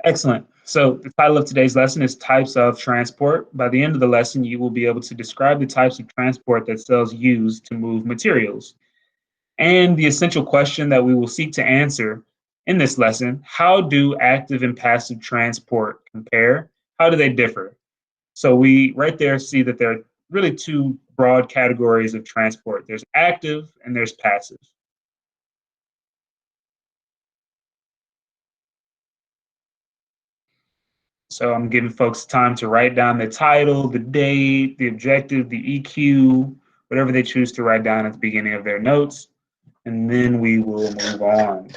Excellent. So the title of today's lesson is Types of Transport. By the end of the lesson, you will be able to describe the types of transport that cells use to move materials. And the essential question that we will seek to answer in this lesson, how do active and passive transport compare? How do they differ? So we right there see that there are really two broad categories of transport. There's active and there's passive. So I'm giving folks time to write down the title, the date, the objective, the EQ, whatever they choose to write down at the beginning of their notes, and then we will move on.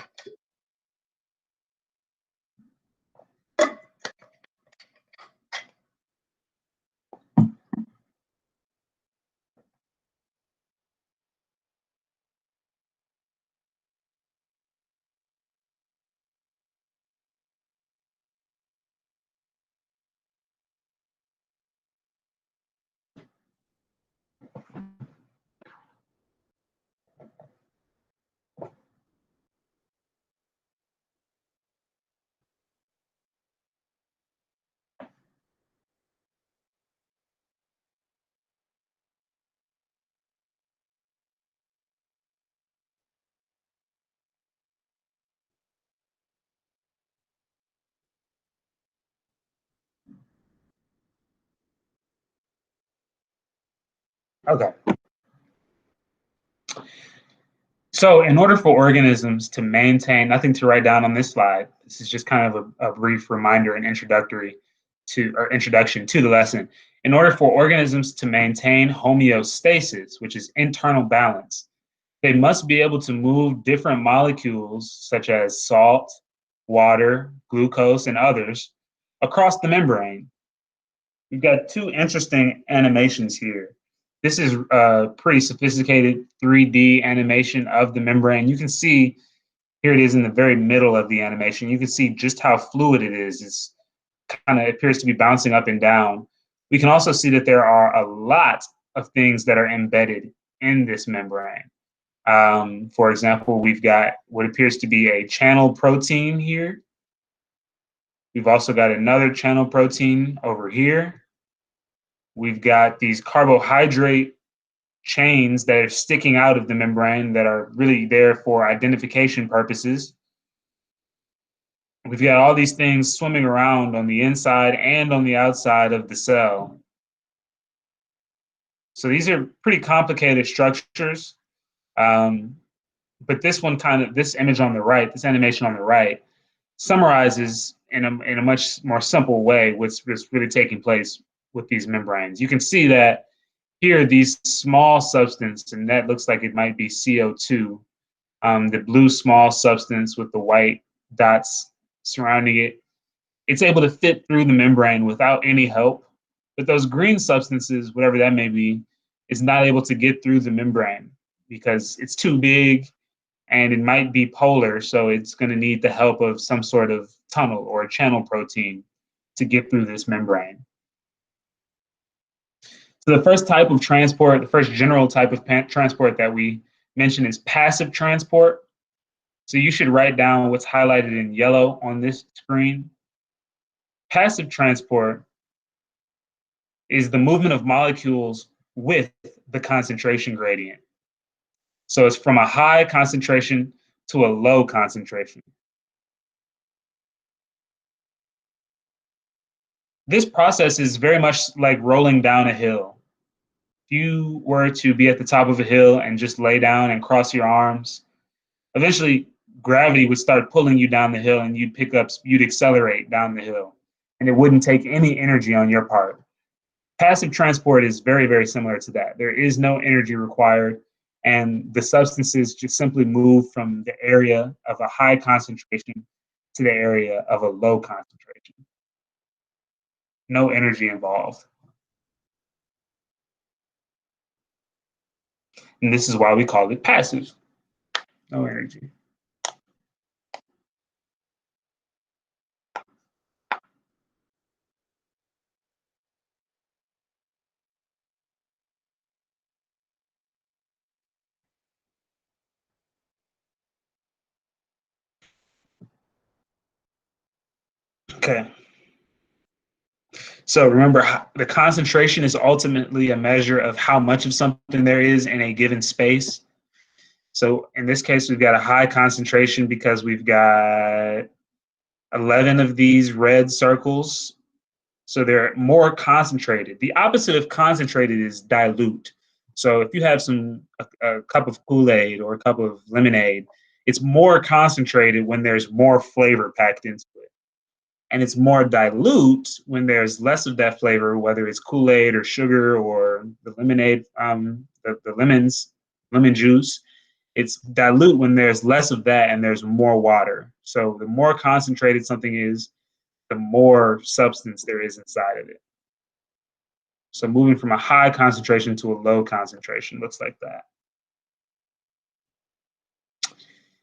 Okay. So in order for organisms to maintain, nothing to write down on this slide, this is just kind of a brief reminder and introduction to the lesson. In order for organisms to maintain homeostasis, which is internal balance, they must be able to move different molecules such as salt, water, glucose, and others across the membrane. We've got two interesting animations here. This is a pretty sophisticated 3D animation of the membrane. You can see, here it is in the very middle of the animation. You can see just how fluid it is. It's kind of appears to be bouncing up and down. We can also see that there are a lot of things that are embedded in this membrane. For example, we've got what appears to be a channel protein here. We've also got another channel protein over here. We've got these carbohydrate chains that are sticking out of the membrane that are really there for identification purposes. We've got all these things swimming around on the inside and on the outside of the cell. So these are pretty complicated structures. But this image on the right, this animation on the right, summarizes in a much more simple way what's really taking place with these membranes. You can see that here, these small substance, and that looks like it might be CO2, the blue small substance with the white dots surrounding it, it's able to fit through the membrane without any help. But those green substances, whatever that may be, is not able to get through the membrane because it's too big and it might be polar, so it's going to need the help of some sort of tunnel or a channel protein to get through this membrane. So the first type of transport, the first general type of transport that we mentioned is passive transport. So you should write down what's highlighted in yellow on this screen. Passive transport is the movement of molecules with the concentration gradient. So it's from a high concentration to a low concentration. This process is very much like rolling down a hill. If you were to be at the top of a hill and just lay down and cross your arms, eventually gravity would start pulling you down the hill and you'd accelerate down the hill, and it wouldn't take any energy on your part. Passive transport is very, very similar to that. There is no energy required, and the substances just simply move from the area of a high concentration to the area of a low concentration. No energy involved. And this is why we call it passive. No energy. Okay. So remember, the concentration is ultimately a measure of how much of something there is in a given space. So in this case, we've got a high concentration because we've got 11 of these red circles. So they're more concentrated. The opposite of concentrated is dilute. So if you have a cup of Kool-Aid or a cup of lemonade, it's more concentrated when there's more flavor packed into it. And it's more dilute when there's less of that flavor, whether it's Kool-Aid or sugar or the lemonade, the lemon juice. It's dilute when there's less of that and there's more water. So the more concentrated something is, the more substance there is inside of it. So moving from a high concentration to a low concentration looks like that.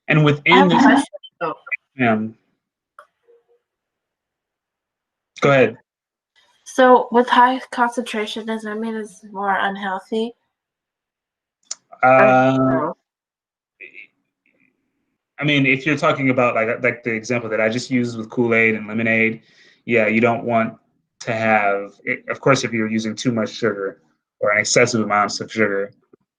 And within this, go ahead. So with high concentration, does that mean it's more unhealthy? I mean, if you're talking about like the example that I just used with Kool-Aid and lemonade, yeah, you don't want to have it. Of course, if you're using too much sugar or an excessive amounts of sugar,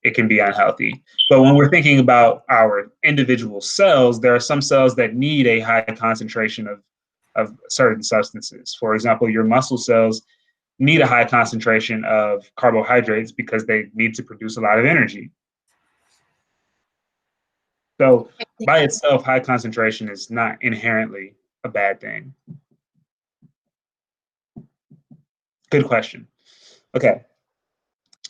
it can be unhealthy. But when we're thinking about our individual cells, there are some cells that need a high concentration of certain substances. For example, your muscle cells need a high concentration of carbohydrates because they need to produce a lot of energy. So by itself, high concentration is not inherently a bad thing. Good question. Okay.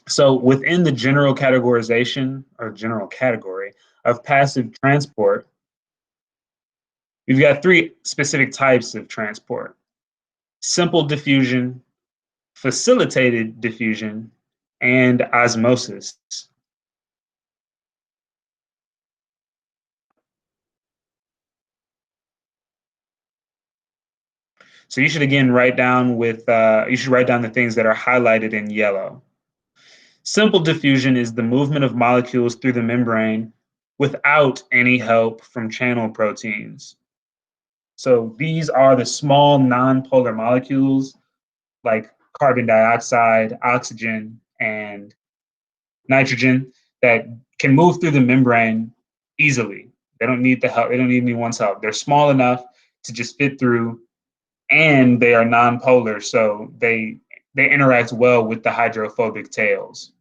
So within the general categorization or general category of passive transport, we've got three specific types of transport: simple diffusion, facilitated diffusion, and osmosis. So you should again write down the things that are highlighted in yellow. Simple diffusion is the movement of molecules through the membrane without any help from channel proteins. So these are the small nonpolar molecules like carbon dioxide, oxygen, and nitrogen that can move through the membrane easily. They don't need the help. They don't need anyone's help. They're small enough to just fit through, and they are nonpolar, so they interact well with the hydrophobic tails.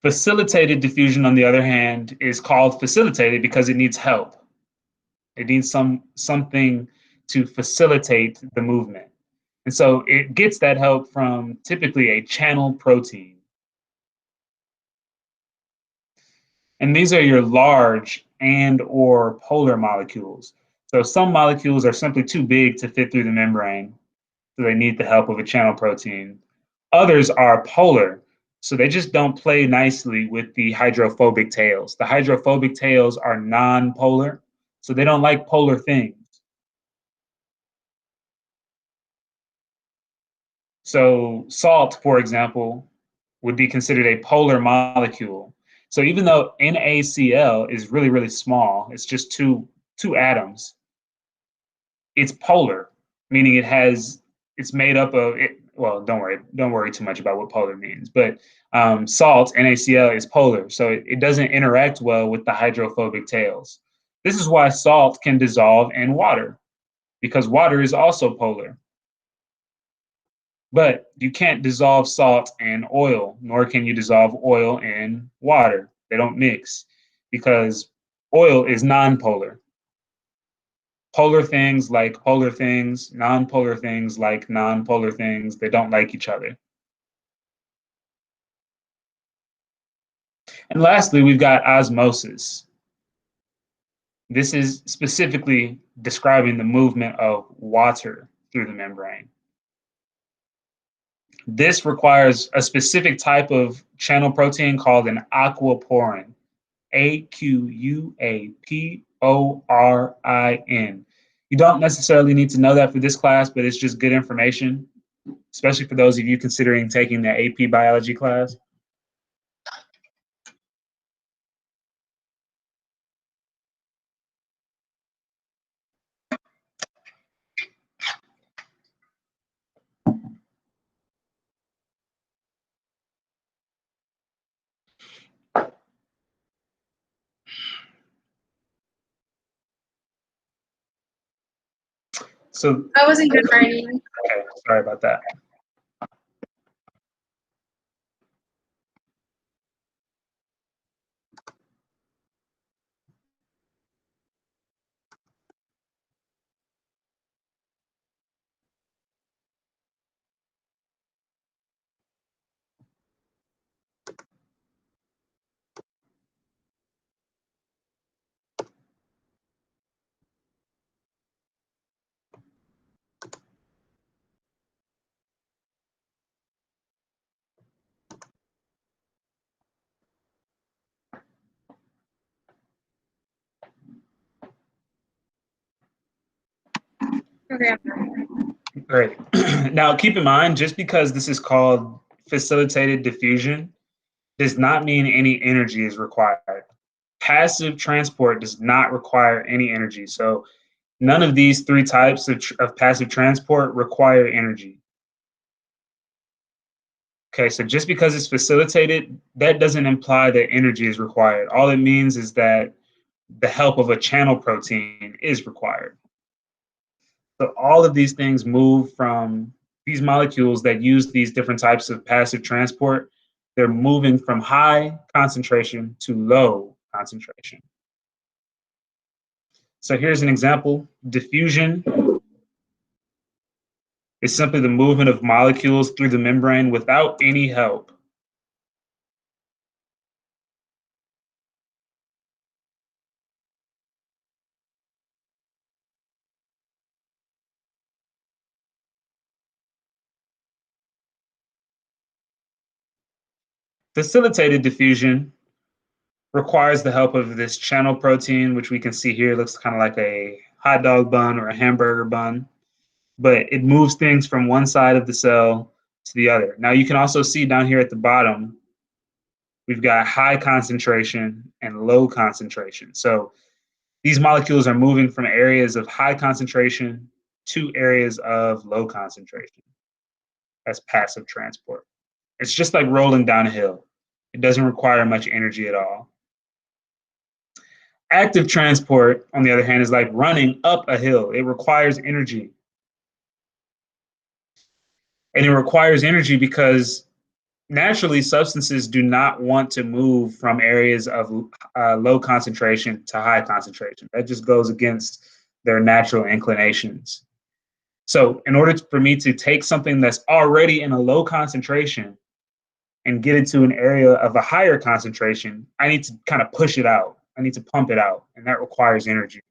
Facilitated diffusion, on the other hand, is called facilitated because it needs help. It needs something to facilitate the movement. And so it gets that help from typically a channel protein. And these are your large and or polar molecules. So some molecules are simply too big to fit through the membrane, so they need the help of a channel protein. Others are polar, so they just don't play nicely with the hydrophobic tails. The hydrophobic tails are non-polar, so they don't like polar things. So salt, for example, would be considered a polar molecule. So even though NaCl is really, really small, it's just two atoms, it's polar, meaning it's made up of it. Well, don't worry too much about what polar means, but salt, NaCl, is polar, so it doesn't interact well with the hydrophobic tails. This is why salt can dissolve in water, because water is also polar. But you can't dissolve salt in oil, nor can you dissolve oil in water. They don't mix because oil is nonpolar. Polar things like polar things, nonpolar things like nonpolar things, they don't like each other. And lastly, we've got osmosis. This is specifically describing the movement of water through the membrane. This requires a specific type of channel protein called an aquaporin, Aquaporin. You don't necessarily need to know that for this class, but it's just good information, especially for those of you considering taking the AP biology class. So, I wasn't good writing. okay, sorry about that. Okay. Great. Now, keep in mind, just because this is called facilitated diffusion does not mean any energy is required. Passive transport does not require any energy. So none of these three types of passive transport require energy. Okay, so just because it's facilitated, that doesn't imply that energy is required. All it means is that the help of a channel protein is required. So all of these things move from these molecules that use these different types of passive transport. They're moving from high concentration to low concentration. So here's an example. Diffusion is simply the movement of molecules through the membrane without any help. Facilitated diffusion requires the help of this channel protein, which we can see here looks kind of like a hot dog bun or a hamburger bun, but it moves things from one side of the cell to the other. Now you can also see down here at the bottom, we've got high concentration and low concentration. So these molecules are moving from areas of high concentration to areas of low concentration. That's passive transport. It's just like rolling down a hill. It doesn't require much energy at all. Active transport, on the other hand, is like running up a hill. It requires energy. And it requires energy because naturally substances do not want to move from areas of low concentration to high concentration. That just goes against their natural inclinations. So in order for me to take something that's already in a low concentration and get it to an area of a higher concentration, I need to kind of push it out. I need to pump it out, and that requires energy.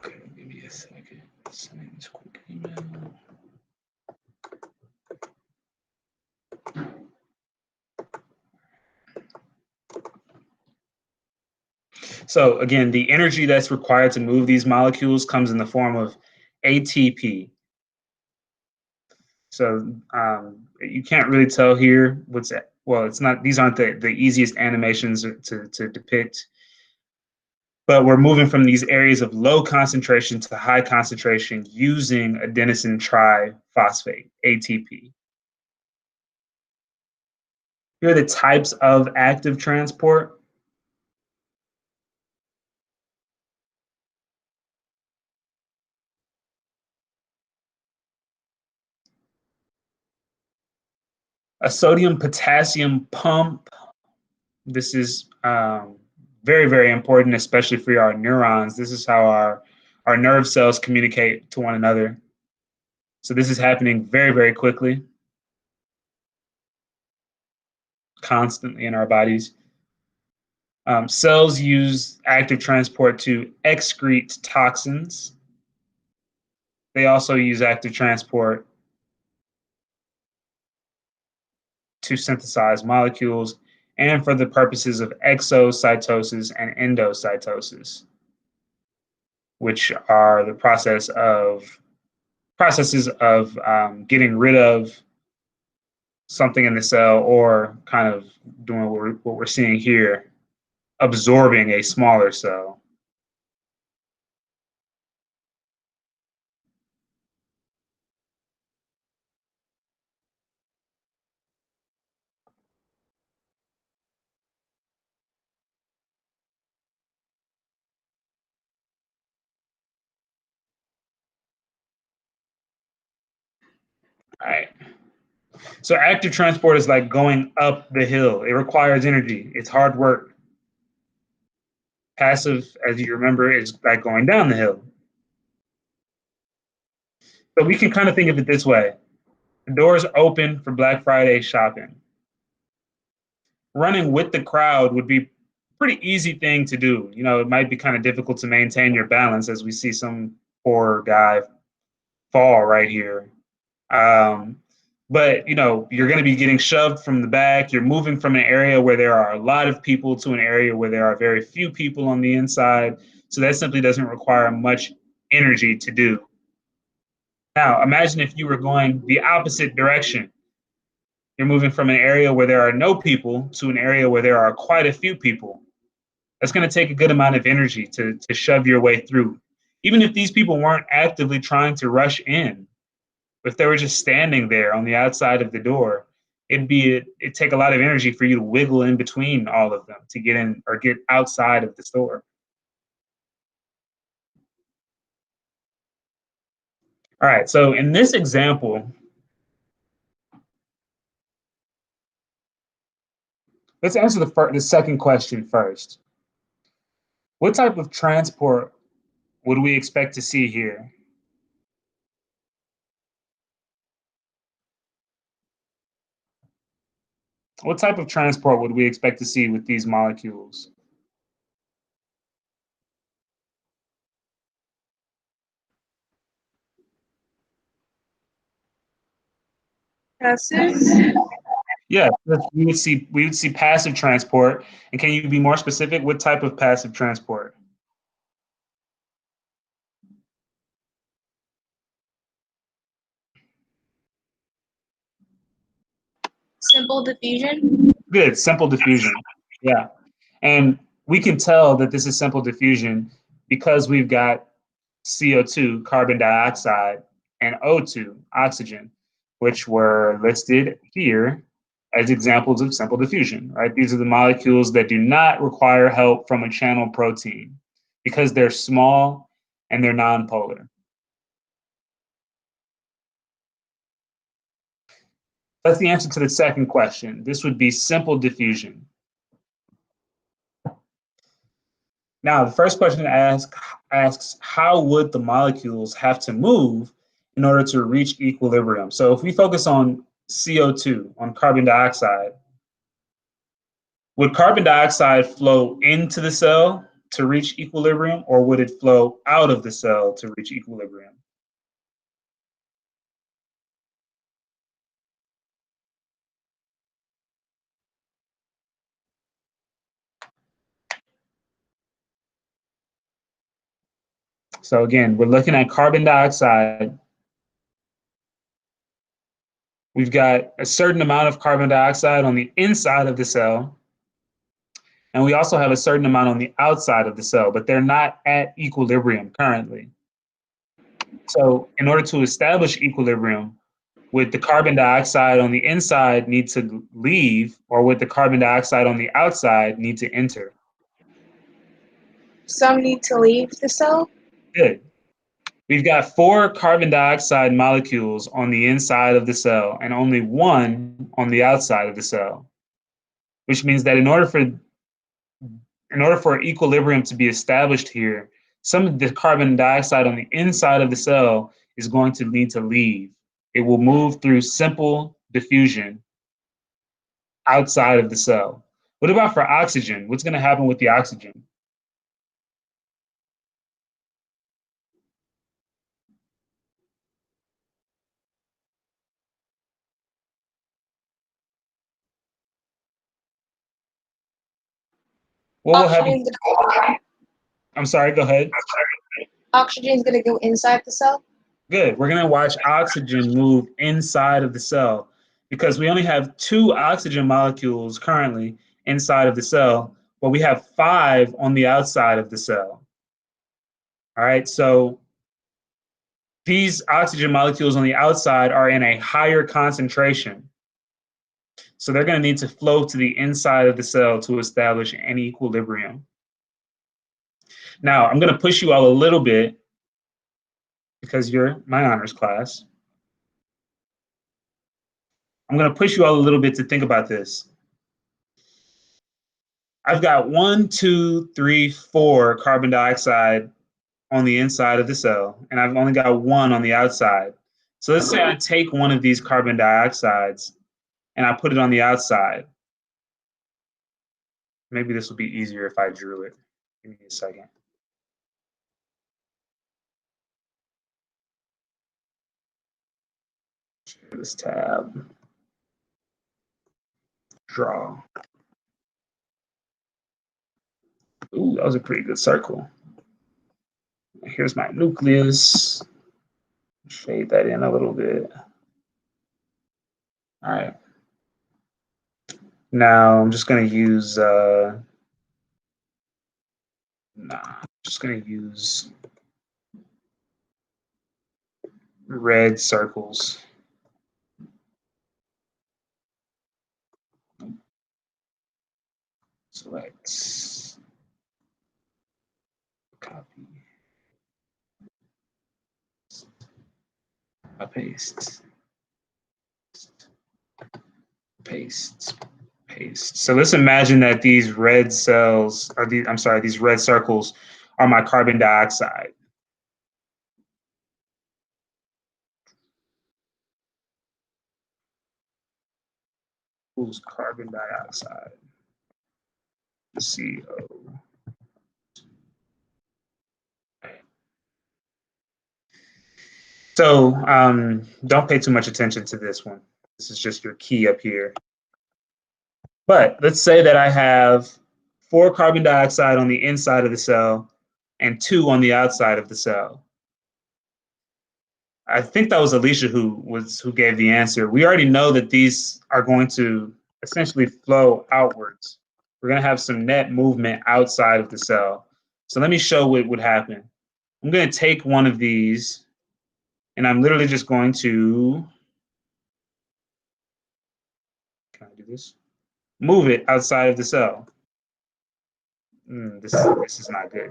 Okay, give me a second. Sending this quick email. So again, the energy that's required to move these molecules comes in the form of ATP. So you can't really tell here what's that. Well, it's not. These aren't the easiest animations to depict. But we're moving from these areas of low concentration to high concentration using adenosine triphosphate, ATP. Here are the types of active transport. A sodium potassium pump. This is very, very important, especially for our neurons. This is how our nerve cells communicate to one another. So this is happening very, very quickly, constantly in our bodies. Cells use active transport to excrete toxins. They also use active transport to synthesize molecules and for the purposes of exocytosis and endocytosis, which are the processes of getting rid of something in the cell or kind of doing what we're seeing here, absorbing a smaller cell. All right. So active transport is like going up the hill. It requires energy. It's hard work. Passive, as you remember, is like going down the hill. So we can kind of think of it this way. The doors open for Black Friday shopping. Running with the crowd would be a pretty easy thing to do. You know, it might be kind of difficult to maintain your balance as we see some poor guy fall right here. Um, but you know, you're going to be getting shoved from the back. You're moving from an area where there are a lot of people to an area where there are very few people on the inside. So that simply doesn't require much energy to do. Now, imagine if you were going the opposite direction. You're moving from an area where there are no people to an area where there are quite a few people. That's going to take a good amount of energy to shove your way through. Even if these people weren't actively trying to rush in, if they were just standing there on the outside of the door, it'd take a lot of energy for you to wiggle in between all of them to get in or get outside of the store. All right, so in this example, let's answer the second question first. What type of transport would we expect to see here? What type of transport would we expect to see with these molecules? Passive. Yeah, we would see passive transport. And can you be more specific? What type of passive transport? Simple diffusion. Good, simple diffusion. Yeah. And we can tell that this is simple diffusion because we've got CO2, carbon dioxide, and O2, oxygen, which were listed here as examples of simple diffusion, right? These are the molecules that do not require help from a channel protein because they're small and they're nonpolar. That's the answer to the second question. This would be simple diffusion. Now, the first question asks how would the molecules have to move in order to reach equilibrium? So if we focus on CO2, on carbon dioxide, would carbon dioxide flow into the cell to reach equilibrium, or would it flow out of the cell to reach equilibrium? So again, we're looking at carbon dioxide. We've got a certain amount of carbon dioxide on the inside of the cell, and we also have a certain amount on the outside of the cell, but they're not at equilibrium currently. So in order to establish equilibrium, would the carbon dioxide on the inside need to leave, or would the carbon dioxide on the outside need to enter? Some need to leave the cell. Good. We've got 4 carbon dioxide molecules on the inside of the cell and only 1 on the outside of the cell, which means that in order for equilibrium to be established here, some of the carbon dioxide on the inside of the cell is going to need to leave. It will move through simple diffusion outside of the cell. What about for oxygen? What's going to happen with the oxygen? What will happen? I'm sorry, go ahead. Oxygen is going to go inside the cell. Good. We're going to watch oxygen move inside of the cell because we only have 2 oxygen molecules currently inside of the cell, but we have 5 on the outside of the cell. All right, so these oxygen molecules on the outside are in a higher concentration. So they're going to need to flow to the inside of the cell to establish an equilibrium. Now, I'm going to push you all a little bit because you're my honors class. I'm going to push you all a little bit to think about this. I've got 1, 2, 3, 4 carbon dioxide on the inside of the cell, and I've only got 1 on the outside. So let's say I take one of these carbon dioxides and I put it on the outside. Maybe this will be easier if I drew it. Give me a second. Share this tab. Draw. Ooh, that was a pretty good circle. Here's my nucleus. Shade that in a little bit. All right. Now I'm just going to use, I'm just going to use red circles. Select, copy, paste, paste, paste. So let's imagine that these red cells are these red circles are my carbon dioxide. Who's carbon dioxide? CO. So don't pay too much attention to this one. This is just your key up here. But let's say that I have 4 carbon dioxide on the inside of the cell and 2 on the outside of the cell. I think that was Alicia who gave the answer. We already know that these are going to essentially flow outwards. We're going to have some net movement outside of the cell. So let me show what would happen. I'm going to take one of these, and I'm literally just going to, can I do this? Move it outside of the cell. This is not good.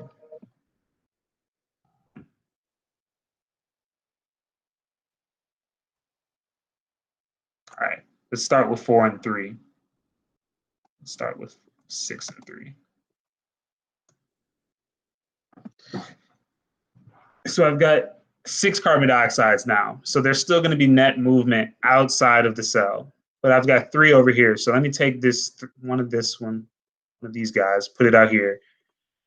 All right, let's start with 4 and 3. Let's start with 6 and 3. So I've got 6 carbon dioxides now. So there's still going to be net movement outside of the cell. But I've got 3 over here. So let me take one of these guys, put it out here.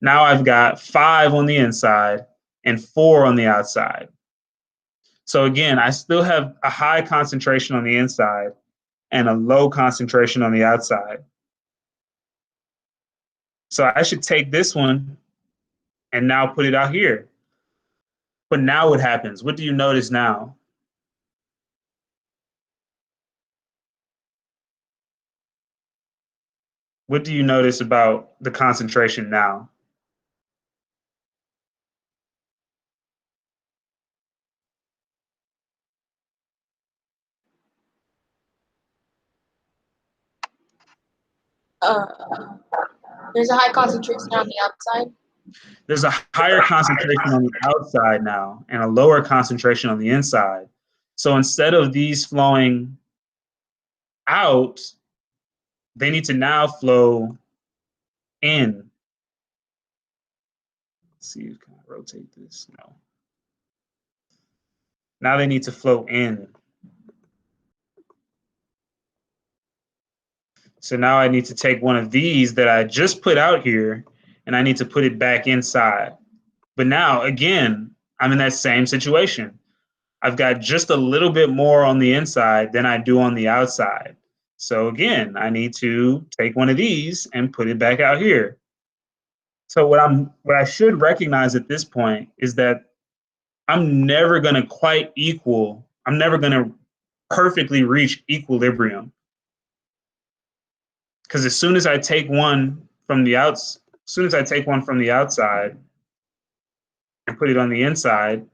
Now I've got 5 on the inside and 4 on the outside. So again, I still have a high concentration on the inside and a low concentration on the outside. So I should take this one and now put it out here. But now what happens? What do you notice now? What do you notice about the concentration now? There's a high concentration on the outside. there's a higher concentration on the outside now and a lower concentration on the inside. So instead of these flowing out, they need to now flow in. Let's see, can I rotate this? No. Now they need to flow in. So now I need to take one of these that I just put out here and I need to put it back inside. But now, again, I'm in that same situation. I've got just a little bit more on the inside than I do on the outside. So again, I need to take one of these and put it back out here. So what I should recognize at this point is that I'm never going to I'm never going to perfectly reach equilibrium. Because as soon as I take one from the outside and put it on the inside,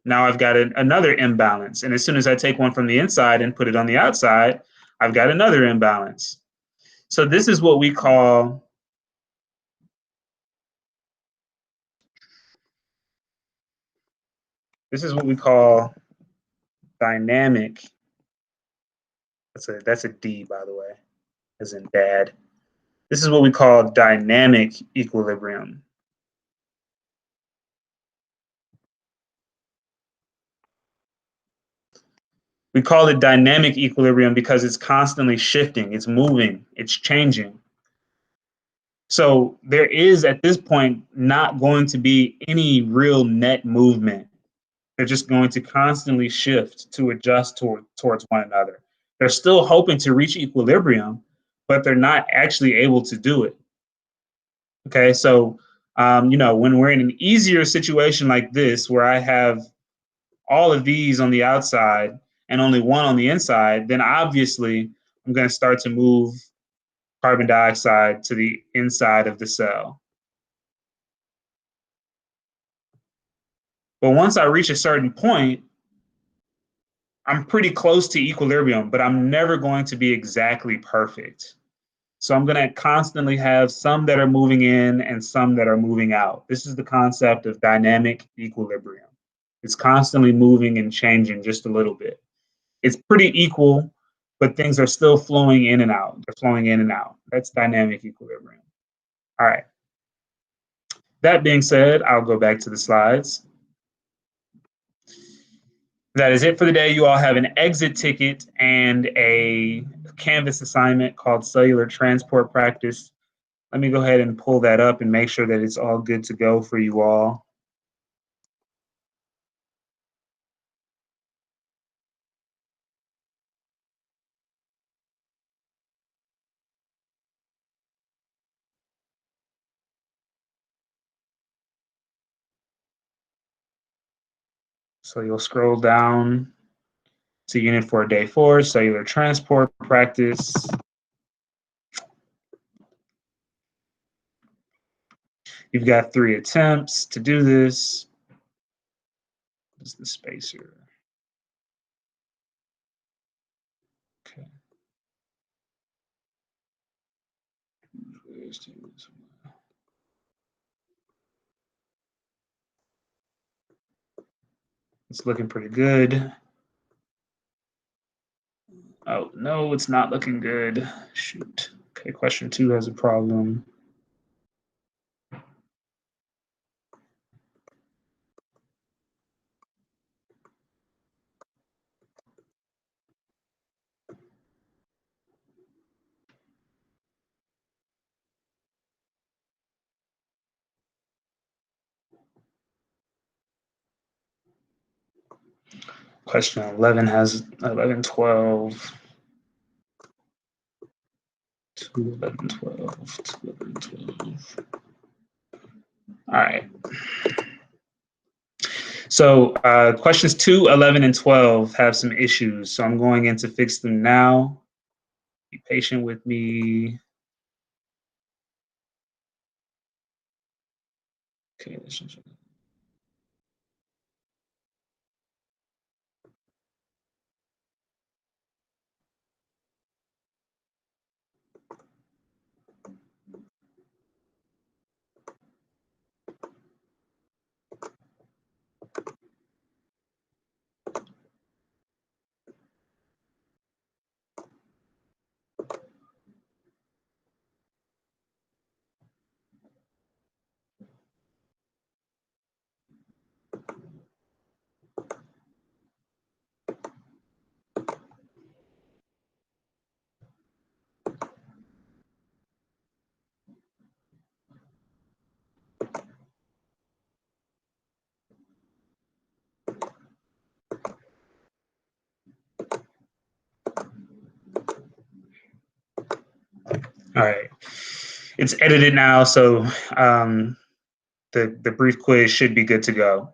now I've got another imbalance. And as soon as I take one from the inside and put it on the outside, I've got another imbalance. So this is what we call dynamic. That's a D, by the way, as in dad. This is what we call dynamic equilibrium. We call it dynamic equilibrium because it's constantly shifting, it's moving, it's changing. So there is, at this point, not going to be any real net movement. They're just going to constantly shift to adjust towards one another. They're still hoping to reach equilibrium, but they're not actually able to do it. Okay, so when we're in an easier situation like this, where I have all of these on the outside and only one on the inside, then obviously I'm going to start to move carbon dioxide to the inside of the cell. But once I reach a certain point, I'm pretty close to equilibrium, but I'm never going to be exactly perfect. So I'm going to constantly have some that are moving in and some that are moving out. This is the concept of dynamic equilibrium. It's constantly moving and changing just a little bit. It's pretty equal, but things are still flowing in and out. They're flowing in and out. That's dynamic equilibrium. All right. That being said, I'll go back to the slides. That is it for the day. You all have an exit ticket and a Canvas assignment called Cellular Transport Practice. Let me go ahead and pull that up and make sure that it's all good to go for you all. So you'll scroll down to Unit 4, Day 4, Cellular Transport Practice. You've got 3 attempts to do this. What's the spacer? Okay. It's looking pretty good. Oh, no, it's not looking good. Shoot. Okay, question 2 has a problem. Question 11 has 11, 12. 2, 11, 12, 2, 11, 12. All right. So questions 2, 11, and 12 have some issues. So I'm going in to fix them now. Be patient with me. Okay. All right. It's edited now, so the brief quiz should be good to go.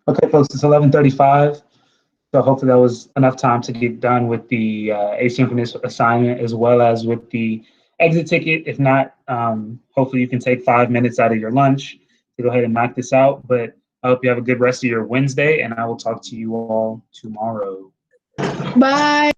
Okay, folks, it's 11:35. So hopefully that was enough time to get done with the asynchronous assignment as well as with the exit ticket. If not, hopefully you can take 5 minutes out of your lunch to go ahead and knock this out. But I hope you have a good rest of your Wednesday, and I will talk to you all tomorrow. Bye.